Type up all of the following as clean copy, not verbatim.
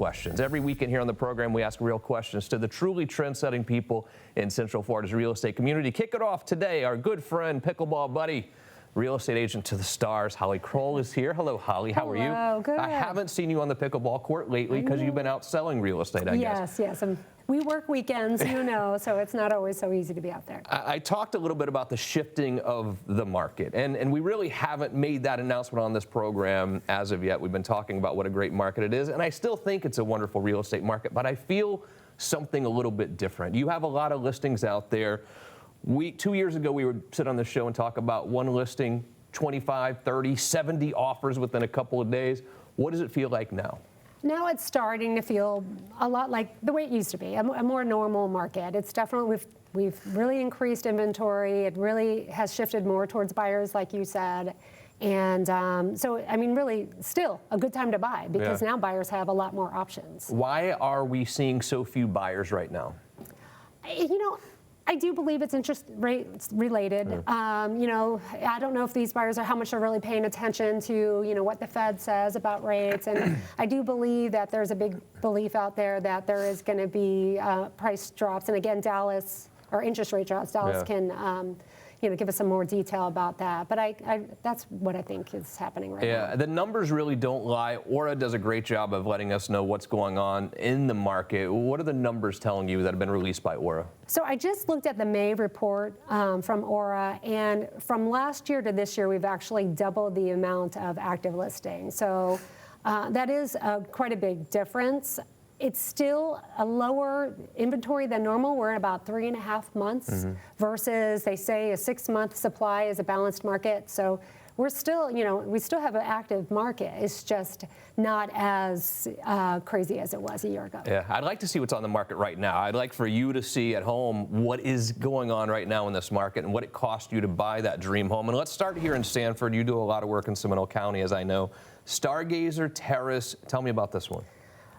questions. Every weekend here on the program, we ask real questions to the truly trend-setting people in Central Florida's real estate community. Kick it off today, our good friend, pickleball buddy, real estate agent to the stars, Holly Kroll is here. Hello, Holly. How are you? Hello, good. I haven't seen you on the pickleball court lately because you've been out selling real estate, I guess. Yes. We work weekends, so it's not always so easy to be out there. I talked a little bit about the shifting of the market, and we really haven't made that announcement on this program as of yet. We've been talking about what a great market it is, and I still think it's a wonderful real estate market, but I feel something a little bit different. You have a lot of listings out there. 2 years ago, we would sit on the show and talk about one listing, 25, 30, 70 offers within a couple of days. What does it feel like now? Now it's starting to feel a lot like the way it used to be, a more normal market. It's definitely, we've really increased inventory. It really has shifted more towards buyers, like you said. And so, I mean, really still a good time to buy because now buyers have a lot more options. Why are we seeing so few buyers right now? I do believe it's interest rate related. I don't know if these buyers how much they're really paying attention to, what the Fed says about rates. And I do believe that there's a big belief out there that there is going to be price drops. And again, interest rate drops. Dallas can, give us some more detail about that. But that's what I think is happening right now. Yeah, the numbers really don't lie. Aura does a great job of letting us know what's going on in the market. What are the numbers telling you that have been released by Aura? So I just looked at the May report from Aura, and from last year to this year, we've actually doubled the amount of active listings. So that is quite a big difference. It's still a lower inventory than normal. We're at about 3.5 months versus they say a 6-month supply is a balanced market. So we're still, we still have an active market. It's just not as crazy as it was a year ago. Yeah, I'd like to see what's on the market right now. I'd like for you to see at home what is going on right now in this market and what it cost you to buy that dream home. And let's start here in Sanford. You do a lot of work in Seminole County, as I know. Stargazer Terrace. Tell me about this one.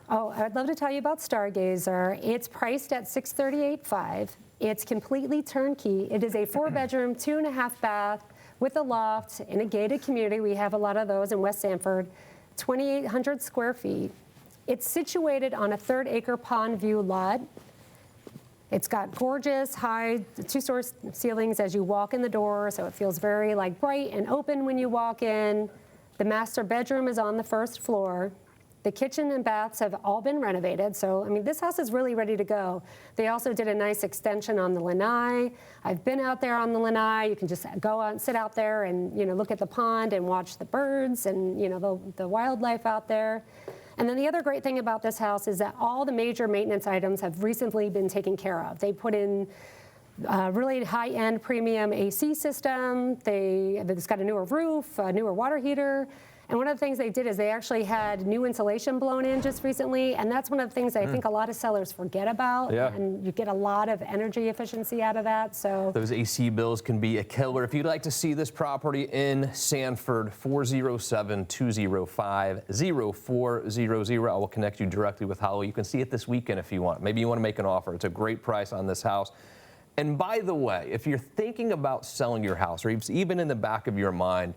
Oh, I'd love to tell you about Stargazer. It's priced at $638,500. It's completely turnkey. It is a 4-bedroom, 2.5 bath with a loft in a gated community. We have a lot of those in West Sanford, 2,800 square feet. It's situated on a 3rd-acre pond view lot. It's got gorgeous high 2-story ceilings as you walk in the door, so it feels very bright and open when you walk in. The master bedroom is on the 1st floor. The kitchen and baths have all been renovated, so this house is really ready to go. They also did a nice extension on the lanai. I've been out there on the lanai. You can just go out and sit out there and look at the pond and watch the birds and the wildlife out there. And then the other great thing about this house is that all the major maintenance items have recently been taken care of. They put in really high-end premium AC system. It's got a newer roof, a newer water heater. And one of the things they did is they actually had new insulation blown in just recently, and that's one of the things I think a lot of sellers forget about. Yeah. And you get a lot of energy efficiency out of that. So those AC bills can be a killer. If you'd like to see this property in Sanford, 407-205-0400. I will connect you directly with Holly. You can see it this weekend if you want. Maybe you want to make an offer. It's a great price on this house. And by the way, if you're thinking about selling your house, or even in the back of your mind,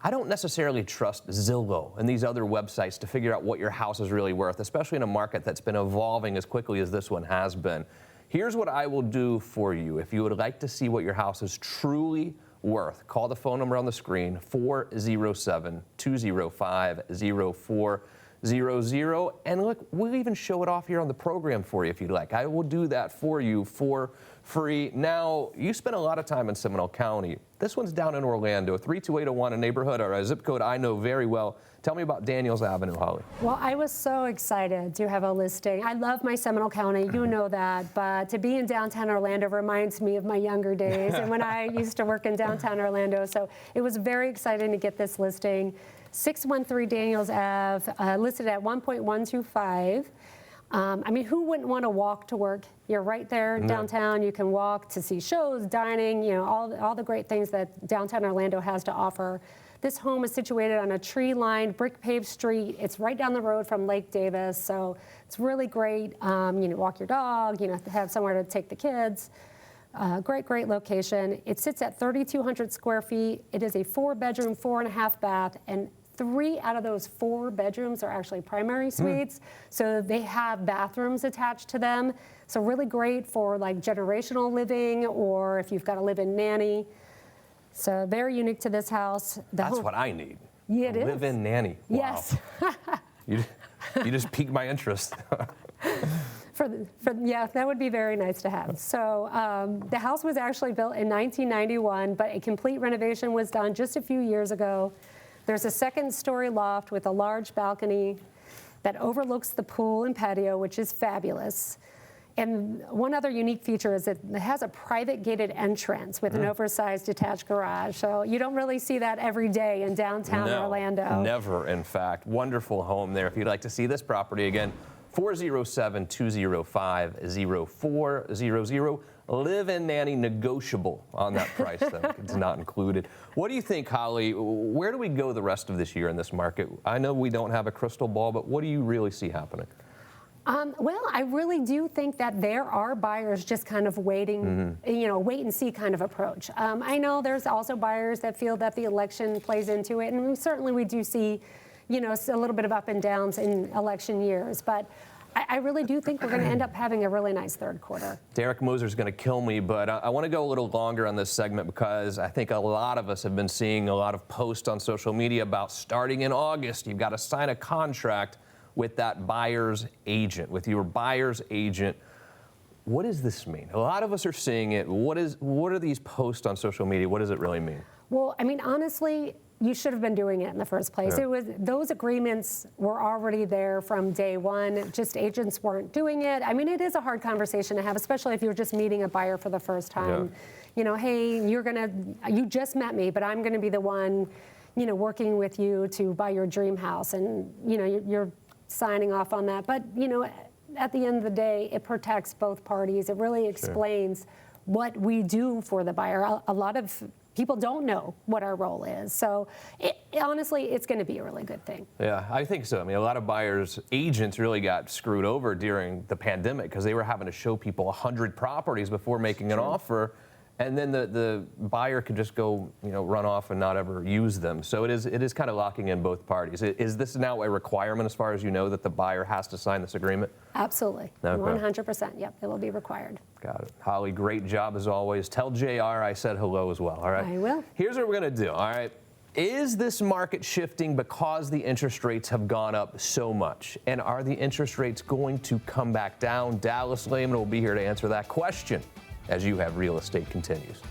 I don't necessarily trust Zillow and these other websites to figure out what your house is really worth, especially in a market that's been evolving as quickly as this one has been. Here's what I will do for you. If you would like to see what your house is truly worth, call the phone number on the screen, 407-205-0400. And look, we'll even show it off here on the program for you if you'd like. I will do that for you for free. Now, you spend a lot of time in Seminole County. This one's down in Orlando, 32801, a neighborhood or a zip code I know very well. Tell me about Daniels Avenue, Holly. Well, I was so excited to have a listing. I love my Seminole County, you know that, but to be in downtown Orlando reminds me of my younger days and when I used to work in downtown Orlando. So it was very exciting to get this listing. 613 Daniels Ave, listed at 1.125. Who wouldn't want to walk to work? You're right there downtown. You can walk to see shows, dining, all the great things that downtown Orlando has to offer. This home is situated on a tree-lined, brick-paved street. It's right down the road from Lake Davis, so it's really great. Walk your dog, have somewhere to take the kids. Great location. It sits at 3,200 square feet. It is a 4-bedroom, 4.5 bath, and 3 out of those 4 bedrooms are actually primary suites. So they have bathrooms attached to them. So really great for like generational living, or if you've got a live-in nanny. So very unique to this house. That's what I need. Yeah, it a is. Live-in nanny. Wow. Yes. You just piqued my interest. Yeah, that would be very nice to have. So the house was actually built in 1991, but a complete renovation was done just a few years ago. There's a 2nd-story loft with a large balcony that overlooks the pool and patio, which is fabulous. And one other unique feature is that it has a private gated entrance with an oversized detached garage. So you don't really see that every day in downtown Orlando. Never, in fact. Wonderful home there. If you'd like to see this property again, 407-205-0400. Live-in nanny negotiable on that price, though. It's not included. What do you think, Holly? Where do we go the rest of this year in this market? I know we don't have a crystal ball, but what do you really see happening? Well, I really do think that there are buyers just kind of waiting, wait and see kind of approach. I know there's also buyers that feel that the election plays into it, and certainly we do see, a little bit of up and downs in election years, but I really do think we're going to end up having a really nice 3rd quarter. Derek Moser's going to kill me, but I want to go a little longer on this segment because I think a lot of us have been seeing a lot of posts on social media about starting in August, you've got to sign a contract with that buyer's agent, with your buyer's agent. What does this mean? A lot of us are seeing it. What are these posts on social media? What does it really mean? Well, I mean, honestly, you should have been doing it in the first place. Yeah. Those agreements were already there from day one. Just agents weren't doing it. I mean, it is a hard conversation to have, especially if you're just meeting a buyer for the first time. Yeah. Hey, you just met me, but I'm gonna be the one, working with you to buy your dream house, and you're signing off on that. But at the end of the day, it protects both parties. It really explains what we do for the buyer. A lot of people don't know what our role is. So honestly, it's going to be a really good thing. Yeah, I think so. I mean, a lot of buyers, agents really got screwed over during the pandemic because they were having to show people 100 properties before making an offer. And then the buyer could just go, run off and not ever use them. So it is kind of locking in both parties. Is this now a requirement, as far as you know, that the buyer has to sign this agreement? Absolutely. Okay. 100%. Yep, it will be required. Got it. Holly, great job as always. Tell JR I said hello as well, all right? I will. Here's what we're going to do, all right? Is this market shifting because the interest rates have gone up so much? And are the interest rates going to come back down? Dallas Lehman will be here to answer that question as You Have Real Estate continues.